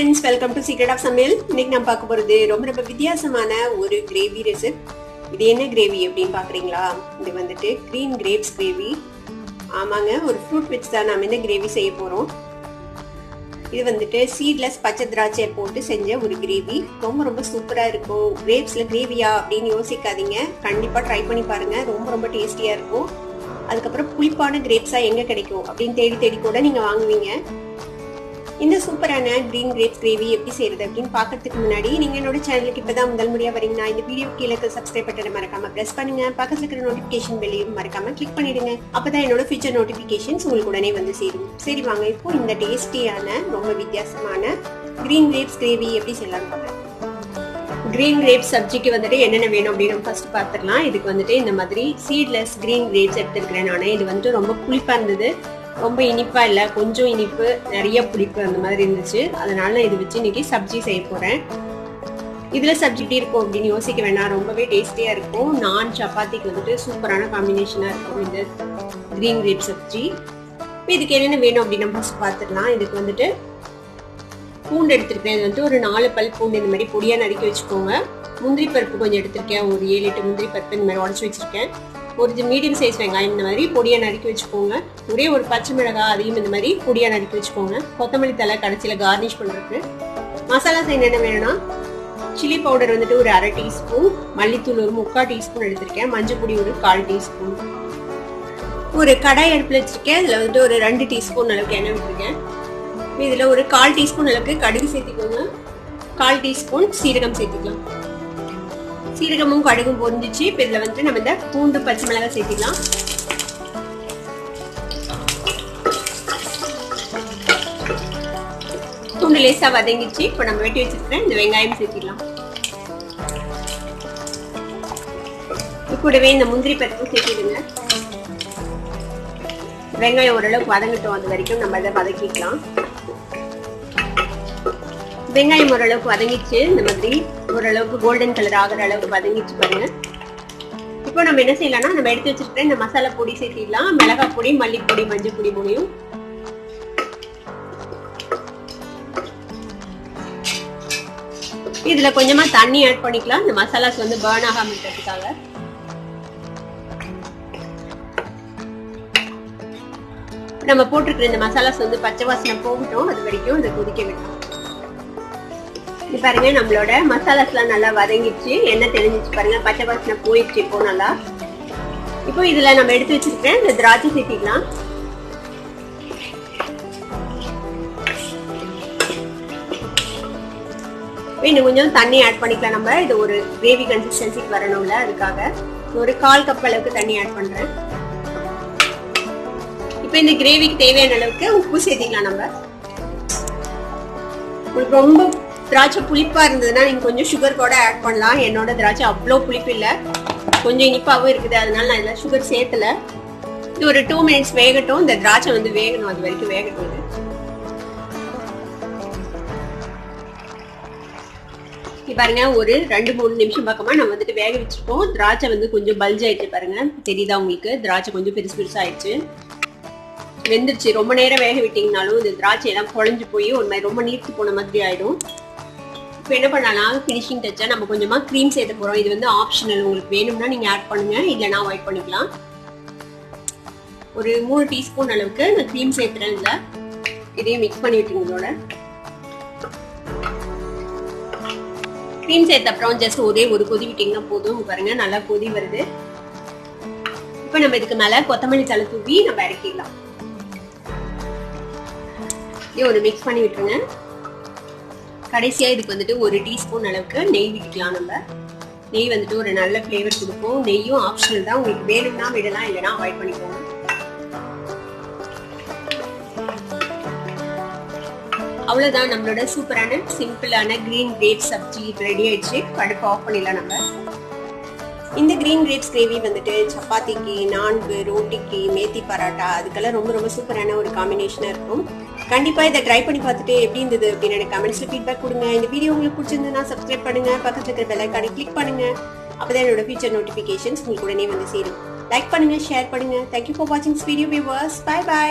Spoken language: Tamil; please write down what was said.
friends, welcome to Secret of Samil. இன்னைக்கு நான் பார்க்க போறது ரொம்ப வித்தியாசமான ஒரு கிரேவி ரெசிபி. இது என்ன கிரேவி அப்படினு பாக்குறீங்களா? இது வந்துட்டு green grapes கிரேவி. ஆமாங்க, ஒரு ஃப்ரூட் வச்சு தான் நாம இந்த கிரேவி செய்ய போறோம். இது வந்துட்டு சீட்லெஸ் பச்சை திராட்சை போட்டு செஞ்ச ஒரு கிரேவி. ரொம்ப சூப்பரா இருக்கும். கிரேப்ஸ்ல கிரேவியா அப்படின்னு யோசிக்காதீங்க. கண்டிப்பா ட்ரை பண்ணி பாருங்க. ரொம்ப டேஸ்டியா இருக்கும். அதுக்கப்புறம் புளிப்பான கிரேப்ஸா எங்க கிடைக்கும் அப்படின்னு தேடி கூட நீங்க வாங்குவீங்க. இந்த சூப்பரான கிரீன் கிரேப்ஸ் கிரேவி எப்படி செய்யறது அப்படின்னு பாக்கிறதுக்கு முன்னாடி நீங்க என்னோட சேனலுக்கு இப்பதான் முதல் முறையா வரீங்கன்னா இந்த வீடியோ கீழே சப்ஸ்கிரைப் பட்டனை மறக்காம பிரஸ் பண்ணுங்க. பக்கத்துல இருக்கிற நோட்டிபிகேஷன் பெல்லையும் மறக்காம கிளிக் பண்ணிடுங்க. அப்பதான் என்னோட ஃபியூச்சர் நோட்டிபிகேஷன்ஸ் உங்களுக்கு உடனே வந்து சேரும். சரி வாங்க, இப்போ இந்த டேஸ்டியான ரொம்ப வித்தியாசமான கிரீன் கிரேப்ஸ் கிரேவி எப்படி செய்யலாம் பாருங்க. கிரீன் கிரேப்ஸ் சப்ஜிக்கு வந்துட்டு என்னென்ன வேணும் அப்படின்னு நம்ம ஃபர்ஸ்ட் பார்த்துக்கலாம். இதுக்கு வந்துட்டு இந்த மாதிரி சீட்லெஸ் கிரீன் கிரேப்ஸ் எடுத்துருக்கிறேன் நான். இது வந்துட்டு ரொம்ப புளிப்பா இருந்தது, ரொம்ப இனிப்பா இல்லை, கொஞ்சம் இனிப்பு நிறைய புளிப்பு அந்த மாதிரி இருந்துச்சு. அதனால நான் இது வச்சு இன்னைக்கு சப்ஜி செய்ய போறேன். இதுல சப்ஜி எப்படி இருக்கும் அப்படின்னு யோசிக்க வேண்டாம், ரொம்பவே டேஸ்டியா இருக்கும். நான் சப்பாத்திக்கு வந்துட்டு சூப்பரான காம்பினேஷனா இருக்கும் இந்த கிரீன் கிரேப் சப்ஜி. இப்போ இதுக்கு என்னென்ன வேணும் அப்படின்னு நம்ம ஃபர்ஸ்ட் பார்த்துக்கலாம். இதுக்கு வந்துட்டு பூண்டு எடுத்துருக்கேன். இது வந்துட்டு ஒரு 4 பல் பூண்டு இந்த மாதிரி பொடியா நறுக்கி வச்சுக்கோங்க. முந்திரி பருப்பு கொஞ்சம் எடுத்திருக்கேன், ஒரு 7-8 முந்திரி பருப்பு இந்த மாதிரி உடச்சி வச்சிருக்கேன். ஒரு மீடியம் சைஸ் வெங்காயம் இந்த மாதிரி பொடியா நறுக்கி வச்சுக்கோங்க. ஒரே ஒரு பச்சை மிளகாய் அதையும் இந்த மாதிரி பொடியா நறுக்கி வச்சுக்கோங்க. கொத்தமல்லி தலை கடைசியில கார்னிஷ் பண்றதுக்கு. மசாலாஸ் என்னென்ன வேணும்னா, சில்லி பவுடர் வந்துட்டு ஒரு 1/2 டீஸ்பூன், மல்லித்தூள் ஒரு 3/4 டீஸ்பூன் எடுத்திருக்கேன், மஞ்சள் பொடி ஒரு 1/4 டீஸ்பூன். ஒரு கடாய் அடுப்புல வச்சிருக்கேன். இதுல வந்துட்டு ஒரு 2 டீஸ்பூன் அளவுக்கு எண்ணெய் விட்டுருக்கேன். இதுல ஒரு 1/4 டீஸ்பூன் அளவுக்கு கடுகு சேர்த்திக்கோங்க. 1/4 டீஸ்பூன் சீரகம் சேர்த்திக்கலாம். சீரகமும் கடுகும் பொரிஞ்சிச்சு. இப்போ இதுல வந்துட்டு நம்ம இந்த பூண்டு பச்சை மிளகாய் சேர்த்திக்கலாம். பூண்டு லேசா வதங்கிச்சு. இப்போ நம்ம வெட்டி வச்சிருக்கிறேன் இந்த வெங்காயம் சேர்த்திக்கலாம். கூடவே இந்த முந்திரி பருப்பு சேர்த்திடுங்க. வெங்காயம் ஓரளவுக்கு வதங்கட்டும், அது வரைக்கும் நம்ம இதை வதக்கிக்கலாம். வெங்காயம் ஓரளவுக்கு வதங்கிச்சு. இந்த மாதிரி ஓரளவுக்கு கோல்டன் கலர் ஆகிற அளவுக்கு வதங்கிச்சு பாருங்க. இப்போ நம்ம என்ன செய்யலாம்னா, நம்ம எடுத்து வச்சிருக்கிற இந்த மசாலா பொடி சேர்த்திடலாம். மிளகாய் பொடி, மல்லிப்பொடி, மஞ்சள் பொடி மூணையும். இதுல கொஞ்சமா தண்ணி ஆட் பண்ணிக்கலாம், இந்த மசாலாஸ் வந்து பர்ன் ஆகாம இருக்கிறதுக்காக. நம்ம போட்டிருக்கிற இந்த மசாலாஸ் வந்து பச்சை வாசனை போகட்டும், அது வரைக்கும் இதை கொதிக்க விடலாம். இது பாருங்க, நம்மளோட மசாலாஸ் எல்லாம் நல்லா வதங்கிடுச்சு, எண்ணெய் தெரிஞ்சிச்சு பாருங்க, பச்சை வாசனை போயிடுச்சு இப்போ நல்லா. இப்போ இதுல நம்ம எடுத்து வச்சிருக்கேன் இந்த திராட்சை சேர்த்திக்கலாம். இன்னும் கொஞ்சம் தண்ணி ஆட் பண்ணிக்கலாம். நம்ம இது ஒரு கிரேவி கன்சிஸ்டன்சிக்கு வரணும்ல, அதுக்காக ஒரு 1/4 கப் அளவுக்கு தண்ணி ஆட் பண்றேன். இப்போ இந்த கிரேவிக்கு தேவையான அளவுக்கு உப்பு சேர்த்திக்கலாம். நம்ம உங்களுக்கு ரொம்ப திராட்சை புளிப்பா இருந்ததுன்னா நீங்க கொஞ்சம் சுகர் கூட ஆட் பண்ணலாம். என்னோட திராட்சை அவ்வளோ புளிப்பு இல்லை, கொஞ்சம் இனிப்பாவும் இருக்குது, அதனால நான் இதில் சுகர் சேர்த்துல. இது ஒரு 2 மினிட்ஸ் வேகட்டும். இந்த திராட்சை வந்து வேகணும், அது வரைக்கும் வேகட்டும். இது பாருங்க, ஒரு 2-3 நிமிஷம் பக்கமா நம்ம வந்துட்டு வேக வச்சிருக்கோம். திராட்சை வந்து கொஞ்சம் பல்ஜ் ஆயிடுச்சு பாருங்க, தெரியுதா உங்களுக்கு? திராட்சை கொஞ்சம் பெருசா ஆயிடுச்சு, வெந்துருச்சு. ரொம்ப நேரம் வேக விட்டீங்கனாலும் இந்த திராட்சை எல்லாம் குழஞ்சு போய் ஒரு மாதிரி ரொம்ப நீர்த்து போன மாதிரி ஆயிடும். இப்போ என்ன பண்ணலாம், ஃபினிஷிங் டச்சா நம்ம கொஞ்சமா க்ரீம் சேர்த்து போறோம். இது வந்து ஆப்ஷனல், உங்களுக்கு வேணும்னா நீங்க ஆட் பண்ணுங்க, இல்லைன்னா அவாய்ட் பண்ணிக்கலாம். ஒரு 3 டீஸ்பூன் அளவுக்கு நான் க்ரீம் சேர்த்துறேன். இதுல இதையும் மிக்ஸ் பண்ணி விட்டுருங்க. இதோட க்ரீம் சேர்த்த அப்புறம் ஜஸ்ட் ஒரே ஒரு கொதி விட்டீங்கன்னா போதும். பாருங்க, நல்லா கொதி வருது. இப்போ நம்ம இதுக்கு மேல கொத்தமல்லி தழை தூவி நம்ம இறக்கிடலாம். இது ஒரு மிக்ஸ் பண்ணி விட்டுருங்க. கடைசியா இதுக்கு வந்துட்டு ஒரு டீஸ்பூன் அளவுக்கு நெய் விட்டுக்கலாம். நம்ம நெய் வந்துட்டு ஒரு நல்ல ஃப்ளேவர் கொடுக்கும். நெய்யும் ஆப்ஷனல் தான், உங்களுக்கு வேணும்னா விடலாம், இல்லைன்னா அவாய்ட் பண்ணிக்கோங்க. அவ்வளவுதான், நம்மளோட சூப்பரான சிம்பிளான கிரீன் கிரேப் சப்ஜி ரெடி ஆயிடுச்சு. அடுப்பு ஆஃப் பண்ணிடலாம். நம்ம இந்த கிரீன் கிரேப்ஸ் கிரேவி வந்துட்டு சப்பாத்திக்கு, நான்கு, ரோட்டிக்கு, மேத்தி பராட்டா அதுக்கெல்லாம் ரொம்ப சூப்பரான ஒரு காம்பினேஷனா இருக்கும். கண்டிப்பா இதை ட்ரை பண்ணி பார்த்துட்டு எப்படி இருந்தது அப்படின்னு எனக்கு கமெண்ட்ஸ்ல ஃபீட்பேக் கொடுங்க. இந்த வீடியோ உங்களுக்கு பிடிச்சிருந்ததுன்னா சப்ஸ்கிரைப் பண்ணுங்க, பக்கத்துல இருக்கிற பெல் ஐகானை கிளிக் பண்ணுங்க. அப்பதான் என்னோட ஃபியூச்சர் நோட்டிபிகேஷன்ஸ் உங்களுக்கு உடனே வந்து சேரும். லைக் பண்ணுங்க, ஷேர் பண்ணுங்க. தேங்க்யூ ஃபார் வாட்சிங் this video viewers. Bye by.